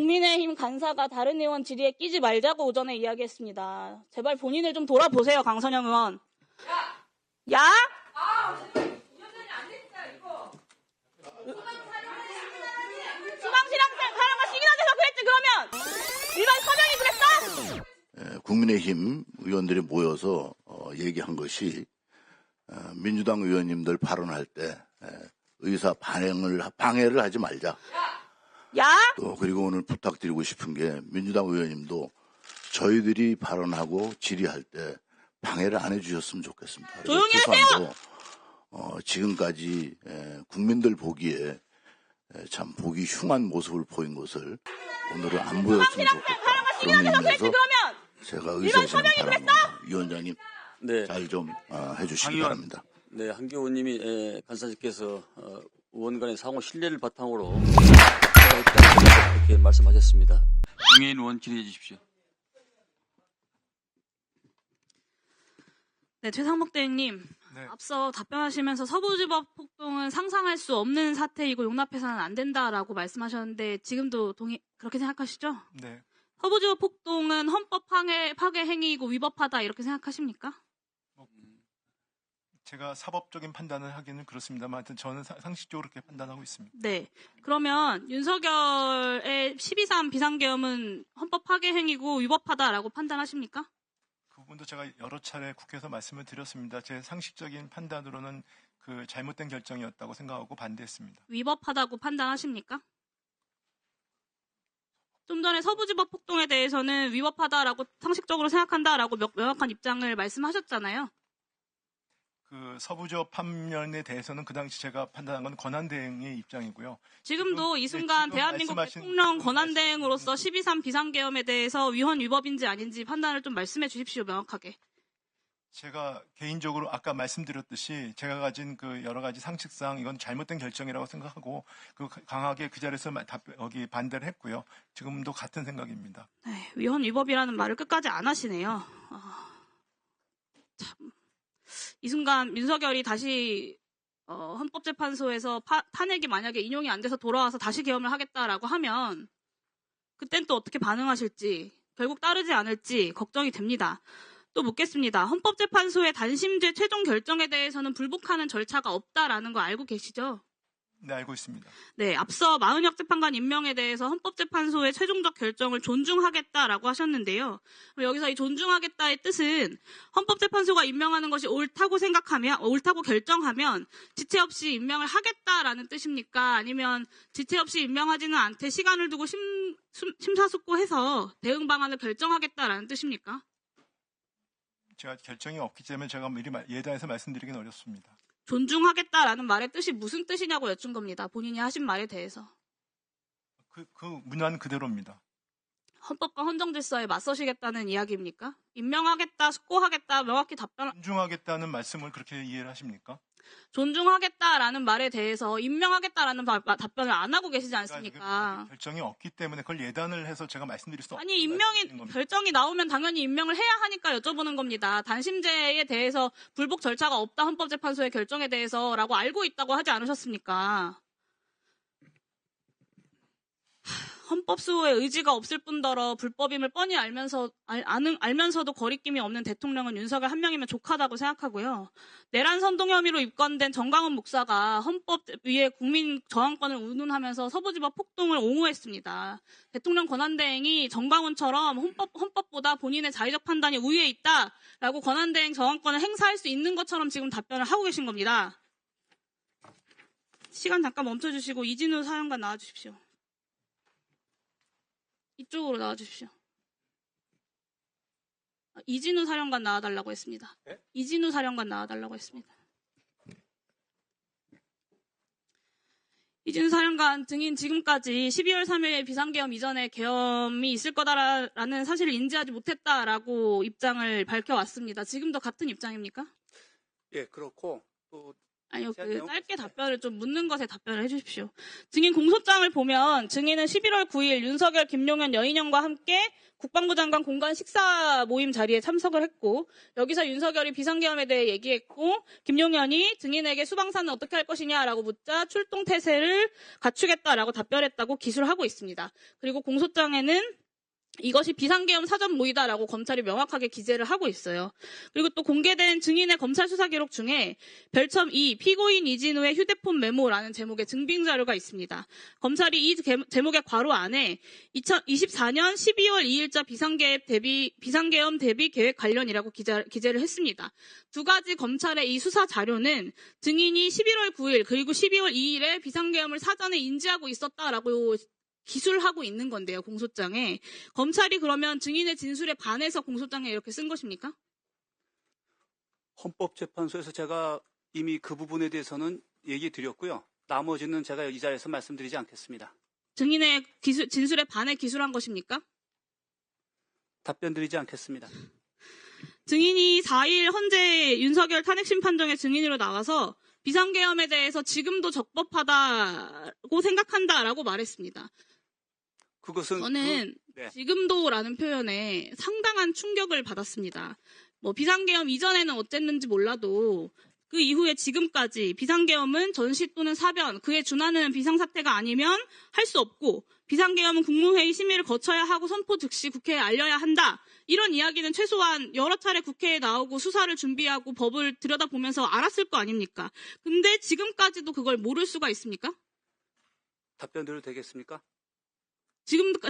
국민의힘 간사가 다른 의원 질의에 끼지 말자고 오전에 이야기했습니다. 제발 본인을 좀 돌아보세요, 강선영 의원. 야? 수방실황 시기나 돼서 그랬지, 그러면? 일반 서명이 그랬어? 국민의힘 의원들이 모여서 얘기한 것이 민주당 의원님들 발언할 때 의사 방해를 하지 말자. 야? 또 그리고 오늘 부탁드리고 싶은 게 민주당 의원님도 저희들이 발언하고 질의할 때 방해를 안 해주셨으면 좋겠습니다. 조용히 하세요. 지금까지 국민들 보기에 참 보기 흉한 모습을 보인 것을 오늘은 안 보였으면 좋겠다. 그런 의미에서 제가 의사진행 바랍니다. 위원장님 네. 잘 좀 해주시기 바랍니다. 네, 한교 의원님이 간사님께서 의원 간의 상호 신뢰를 바탕으로 그렇게 말씀하셨습니다. 김혜인 의원 질의해 주십시오. 네, 최상목 대행님. 네. 앞서 답변하시면서 서부지법 폭동은 상상할 수 없는 사태이고 용납해서는 안 된다라고 말씀하셨는데 지금도 그렇게 생각하시죠? 네. 서부지법 폭동은 헌법 파괴 행위이고 위법하다 이렇게 생각하십니까? 제가 사법적인 판단을 하기는 그렇습니다만 하여튼 저는 상식적으로 그렇게 판단하고 있습니다. 네. 그러면 윤석열의 12.3 비상계엄은 헌법 파괴 행위고 위법하다라고 판단하십니까? 그 부분도 제가 여러 차례 국회에서 말씀을 드렸습니다. 제 상식적인 판단으로는 그 잘못된 결정이었다고 생각하고 반대했습니다. 위법하다고 판단하십니까? 좀 전에 서부지법 폭동에 대해서는 위법하다라고 상식적으로 생각한다라고 명확한 입장을 말씀하셨잖아요. 그 서부지법 판면에 대해서는 그 당시 제가 판단한 건 권한대행의 입장이고요. 지금도 이 순간 지금 대한민국 말씀하신 대통령 그 권한대행으로서 12.3 비상계엄에 대해서 위헌 위법인지 아닌지 판단을 좀 말씀해 주십시오, 명확하게. 제가 개인적으로 아까 말씀드렸듯이 제가 가진 그 여러 가지 상식상 이건 잘못된 결정이라고 생각하고 그 강하게 그 자리에서 반대를 했고요. 지금도 같은 생각입니다. 네, 위헌 위법이라는 말을 끝까지 안 하시네요. 참. 이 순간 윤석열이 다시 헌법재판소에서 탄핵이 만약에 인용이 안 돼서 돌아와서 다시 계엄을 하겠다라고 하면 그땐 또 어떻게 반응하실지 결국 따르지 않을지 걱정이 됩니다. 또 묻겠습니다. 헌법재판소의 단심죄 최종 결정에 대해서는 불복하는 절차가 없다라는 거 알고 계시죠? 네, 알고 있습니다. 네, 앞서 마은혁 재판관 임명에 대해서 헌법재판소의 최종적 결정을 존중하겠다라고 하셨는데요. 여기서 이 존중하겠다의 뜻은 헌법재판소가 임명하는 것이 옳다고 결정하면 지체 없이 임명을 하겠다라는 뜻입니까? 아니면 지체 없이 임명하지는 않되 시간을 두고 심사숙고해서 대응 방안을 결정하겠다라는 뜻입니까? 제가 결정이 없기 때문에 제가 미리 예단해서 말씀드리기는 어렵습니다. 존중하겠다라는 말의 뜻이 무슨 뜻이냐고 여쭌 겁니다. 본인이 하신 말에 대해서. 그 문화는 그대로입니다. 헌법과 헌정질서에 맞서시겠다는 이야기입니까? 임명하겠다, 숙고하겠다, 명확히 존중하겠다는 말씀을 그렇게 이해를 하십니까? 존중하겠다라는 말에 대해서 임명하겠다라는 답변을 안 하고 계시지 않습니까? 결정이 없기 때문에 그걸 예단을 해서 제가 말씀드릴 수 없는 아니, 결정이 나오면 당연히 임명을 해야 하니까 여쭤보는 겁니다. 단심제에 대해서 불복 절차가 없다, 헌법재판소의 결정에 대해서라고 알고 있다고 하지 않으셨습니까? 헌법수호의 의지가 없을 뿐더러 불법임을 뻔히 알면서도 거리낌이 없는 대통령은 윤석열 한 명이면 족하다고 생각하고요. 내란 선동 혐의로 입건된 정강훈 목사가 헌법 위에 국민 저항권을 운운하면서 서부지법 폭동을 옹호했습니다. 대통령 권한대행이 정강훈처럼 헌법보다 본인의 자의적 판단이 우위에 있다라고 권한대행 저항권을 행사할 수 있는 것처럼 지금 답변을 하고 계신 겁니다. 시간 잠깐 멈춰주시고 이진우 사령관 나와주십시오. 이쪽으로 나와주십시오. 이진우 사령관 나와달라고 했습니다. 네? 이진우 사령관 나와달라고 했습니다. 이진우 사령관 증인 지금까지 12월 3일 비상계엄 이전에 계엄이 있을 거다라는 사실을 인지하지 못했다라고 입장을 밝혀왔습니다. 지금도 같은 입장입니까? 예, 그렇고 또 아니요, 제가 내용 짧게 답변을 좀 묻는 것에 답변을 해주십시오. 증인 공소장을 보면 증인은 11월 9일 윤석열, 김용현, 여인영과 함께 국방부 장관 공간 식사 모임 자리에 참석을 했고, 여기서 윤석열이 비상계엄에 대해 얘기했고, 김용현이 증인에게 수방사는 어떻게 할 것이냐라고 묻자 출동 태세를 갖추겠다라고 답변했다고 기술을 하고 있습니다. 그리고 공소장에는 이것이 비상계엄 사전 모의다라고 검찰이 명확하게 기재를 하고 있어요. 그리고 또 공개된 증인의 검찰 수사 기록 중에 별첨 2 피고인 이진우의 휴대폰 메모라는 제목의 증빙 자료가 있습니다. 검찰이 이 제목의 괄호 안에 2024년 12월 2일자 비상계엄 대비 계획 관련이라고 기재를 했습니다. 두 가지 검찰의 이 수사 자료는 증인이 11월 9일 그리고 12월 2일에 비상계엄을 사전에 인지하고 있었다라고 기술하고 있는 건데요, 공소장에. 검찰이 그러면 증인의 진술에 반해서 공소장에 이렇게 쓴 것입니까? 헌법재판소에서 제가 이미 그 부분에 대해서는 얘기 드렸고요. 나머지는 제가 이 자리에서 말씀드리지 않겠습니다. 증인의 진술에 반해 기술한 것입니까? 답변 드리지 않겠습니다. 증인이 4일 헌재 윤석열 탄핵심판정의 증인으로 나와서 비상계엄에 대해서 지금도 적법하다고 생각한다라고 말했습니다. 그것은 저는 네. 지금도라는 표현에 상당한 충격을 받았습니다. 뭐 비상계엄 이전에는 어쨌는지 몰라도 그 이후에 지금까지 비상계엄은 전시 또는 사변, 그에 준하는 비상사태가 아니면 할 수 없고 비상계엄은 국무회의 심의를 거쳐야 하고 선포 즉시 국회에 알려야 한다. 이런 이야기는 최소한 여러 차례 국회에 나오고 수사를 준비하고 법을 들여다보면서 알았을 거 아닙니까? 근데 지금까지도 그걸 모를 수가 있습니까? 답변 드려도 되겠습니까?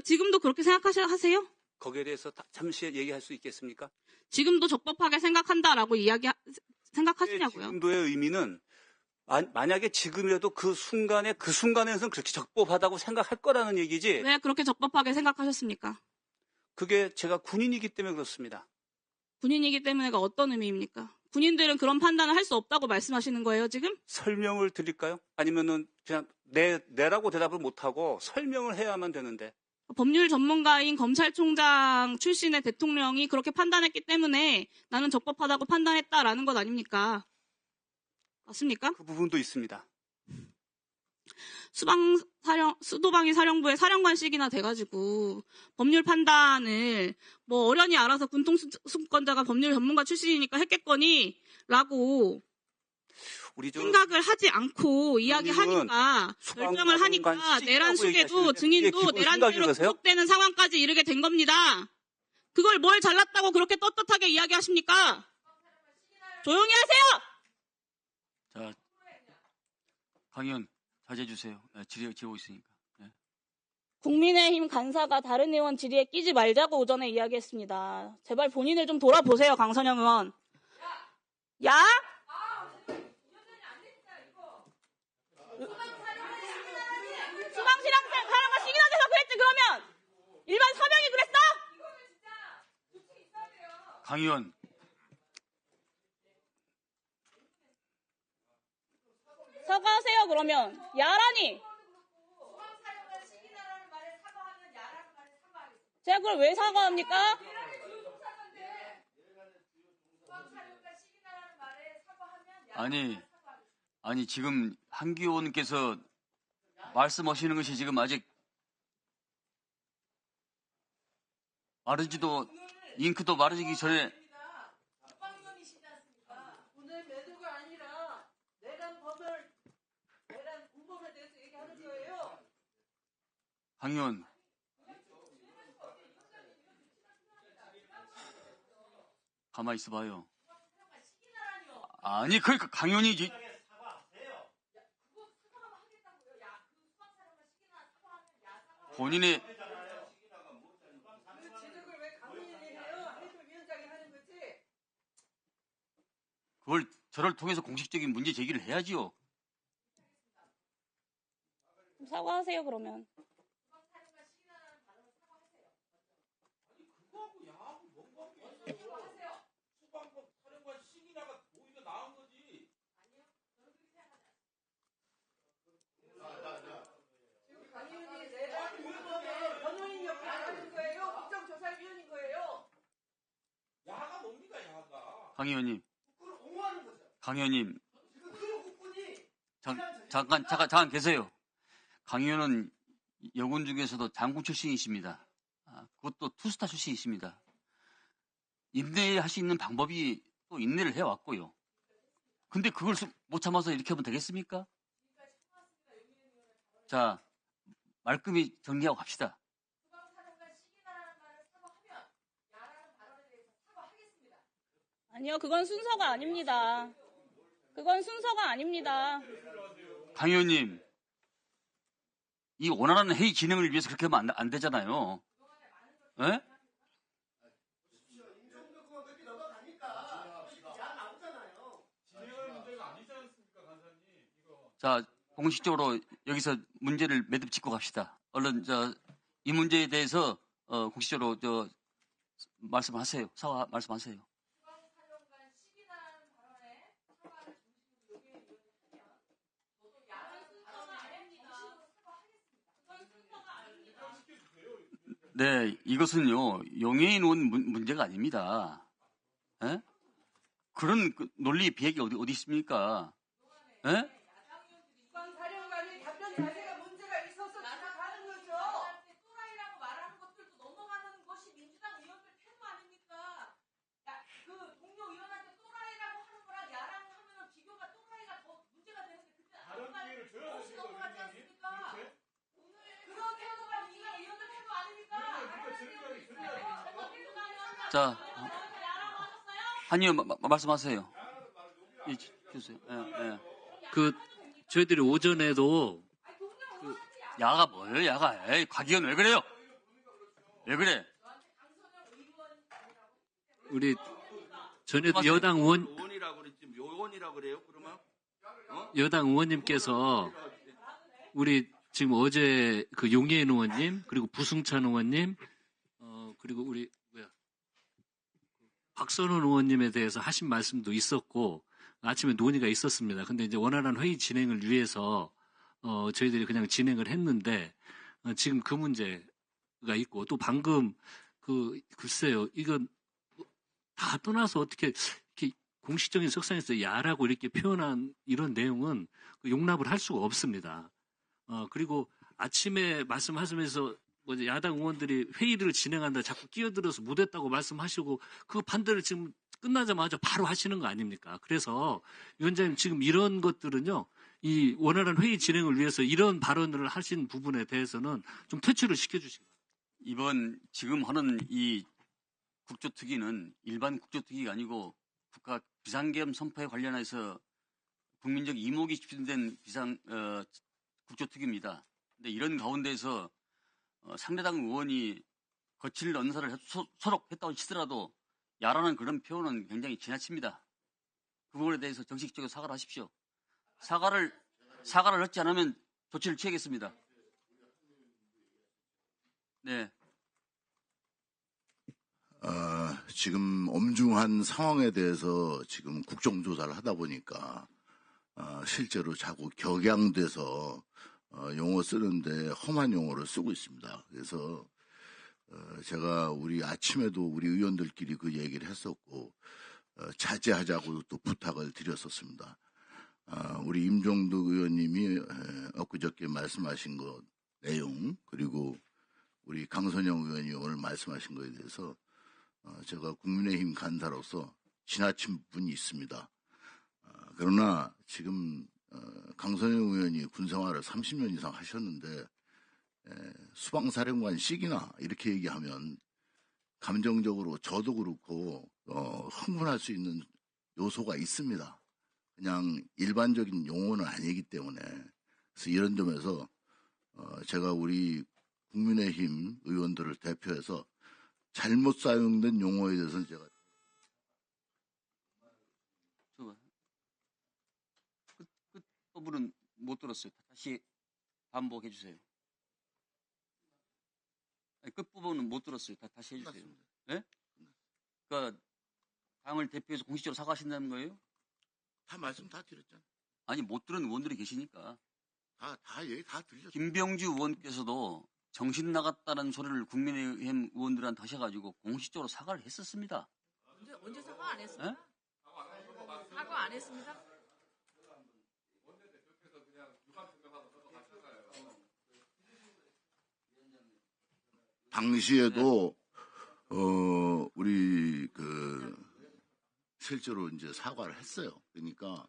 지금도 그렇게 생각하세요? 거기에 대해서 잠시 얘기할 수 있겠습니까? 지금도 적법하게 생각한다라고 생각하시냐고요? 지금도의 의미는 만약에 지금이라도 그 순간에서는 그렇게 적법하다고 생각할 거라는 얘기지. 왜 그렇게 적법하게 생각하셨습니까? 그게 제가 군인이기 때문에 그렇습니다. 군인이기 때문에가 어떤 의미입니까? 군인들은 그런 판단을 할 수 없다고 말씀하시는 거예요, 지금? 설명을 드릴까요? 아니면은 그냥 네라고 대답을 못하고 설명을 해야만 되는데. 법률 전문가인 검찰총장 출신의 대통령이 그렇게 판단했기 때문에 나는 적법하다고 판단했다라는 것 아닙니까? 맞습니까? 그 부분도 있습니다. 수도방위 사령부의 사령관식이나 돼가지고 법률 판단을 뭐 어련히 알아서 군통수권자가 법률 전문가 출신이니까 했겠거니 라고 생각을 하지 않고 이야기하니까 결정을 하니까 내란 속에도 증인도 내란죄로 구속되는 상황까지 이르게 된 겁니다. 그걸 뭘 잘났다고 그렇게 떳떳하게 이야기하십니까? 조용히 하세요! 자, 강의원 자제해 주세요. 질의하고 있으니까. 네. 국민의힘 간사가 다른 의원 질의에 끼지 말자고 오전에 이야기했습니다. 제발 본인을 좀 돌아보세요, 강선영 의원. 야? 수방실황 사람과 시기나돼서 그랬지 그러면? 일반 서명이 그랬어? 강의원. 사과하세요 그러면. 야라니. 제가 그걸 왜 사과합니까? 아니 지금 한기 의원님께서 말씀하시는 것이 지금 아직 마르지도 잉크도 마르기 전에 오늘 매도가 아니라 내란 공범에 대해서 얘기하는 거예요. 강 의원 가만히 있어봐요. 아니 그러니까 강 의원이 본인의 지적을 왜 강민이 해요? 해설위원장이 하는 거지. 그걸 저를 통해서 공식적인 문제 제기를 해야지요. 사과하세요 그러면. 변호인 역할을 하는 거예요. 국정조사위원인 거예요. 강 의원님. 강 의원님. 잠깐 계세요. 강 의원은 여군 중에서도 장군 출신이십니다. 그것도 투스타 출신이십니다. 인내할 수 있는 방법이 또 인내를 해왔고요. 근데 그걸 못 참아서 이렇게 하면 되겠습니까? 자, 말끔히 정리하고 갑시다. 아니요, 그건 순서가 아닙니다. 그건 순서가 아닙니다. 강 의원님, 이 원활한 회의 진행을 위해서 그렇게 하면 안 되잖아요. 예? 자, 공식적으로 여기서 문제를 매듭 짓고 갑시다. 얼른 이 문제에 대해서 공식적으로 말씀하세요. 사과 말씀하세요. 네, 이것은요 용해인 의원 문제가 아닙니다. 에? 그런 논리 비약이 어디 있습니까? 에? 사령관이 답변 자세가 문제가 있어서 지적하는 거죠. 또라이라고 말하는 것들도 넘어가는 것이 민주당 의원들 태도 아닙니까? 그 동료 의원한테 또라이라고 하는 거랑 야랑 하면 비교가 또라이가 더 문제가 되는데 그때 다른 기회를 줘야지 넘어가지 않습니까? 그런 태도가 민주당 의원들 태도 아닙니까? 자, 한 의원 말씀하세요. 주세요. 예. 저희들이 오전에도 야가 뭐예요, 야가? 에이, 곽 의원 왜 그래요? 왜 그래? 우리 전에도 여당 의원 의원이라고 그랬지 요원이라고 그래요? 그러면 여당 의원님께서 우리 지금 어제 그 용해인 의원님 그리고 부승찬 의원님 그리고 우리 박선원 의원님에 대해서 하신 말씀도 있었고 아침에 논의가 있었습니다. 근데 이제 원활한 회의 진행을 위해서 저희들이 그냥 진행을 했는데 지금 그 문제가 있고 또 방금 글쎄요 이건 다 떠나서 어떻게 이렇게 공식적인 석상에서 야라고 이렇게 표현한 이런 내용은 용납을 할 수가 없습니다. 그리고 아침에 말씀하시면서 야당 의원들이 회의를 진행한다 자꾸 끼어들어서 못했다고 말씀하시고 그 반대를 지금 끝나자마자 바로 하시는 거 아닙니까? 그래서 위원장님 지금 이런 것들은요, 이 원활한 회의 진행을 위해서 이런 발언을 하신 부분에 대해서는 좀 퇴출을 시켜주시기 바랍니다. 이번 지금 하는 이 국조특위는 일반 국조특위가 아니고 국가 비상계엄 선포에 관련해서 국민적 이목이 집중된 국조특위입니다. 근데 이런 가운데서 상대당 의원이 거칠 언사를 소록했다고 치더라도 야라는 그런 표현은 굉장히 지나칩니다. 그 부분에 대해서 정식적으로 사과를 하십시오. 사과를 하지 않으면 조치를 취하겠습니다. 네. 지금 엄중한 상황에 대해서 지금 국정조사를 하다 보니까 실제로 자꾸 격양돼서 용어 쓰는데 험한 용어를 쓰고 있습니다. 그래서 제가 우리 아침에도 우리 의원들끼리 그 얘기를 했었고 자제하자고 또 부탁을 드렸었습니다. 우리 임종득 의원님이 엊그저께 말씀하신 것 내용 그리고 우리 강선영 의원이 오늘 말씀하신 것에 대해서 제가 국민의힘 간사로서 지나친 부분이 있습니다. 그러나 지금 강선영 의원이 군생활을 30년 이상 하셨는데 수방사령관 시기나 이렇게 얘기하면 감정적으로 저도 그렇고 흥분할 수 있는 요소가 있습니다. 그냥 일반적인 용어는 아니기 때문에 그래서 이런 점에서 제가 우리 국민의힘 의원들을 대표해서 잘못 사용된 용어에 대해서는 제가 끝부분은 못 들었어요. 다시 반복해 주세요. 끝부분은 못 들었어요. 다시 해주세요. 네? 그러니까 당을 대표해서 공식적으로 사과하신다는 거예요? 다 말씀 다 드렸잖아요. 아니 못 들은 의원들이 계시니까. 얘기 다 들렸죠. 김병주 의원께서도 정신 나갔다는 소리를 국민의힘 의원들한테 하셔가지고 공식적으로 사과를 했었습니다. 언제 사과 안 했습니까? 사과 안 했습니다. 당시에도 우리 실제로 이제 사과를 했어요. 그러니까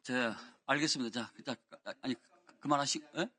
자, 알겠습니다. 자, 아니 그만하시. 예?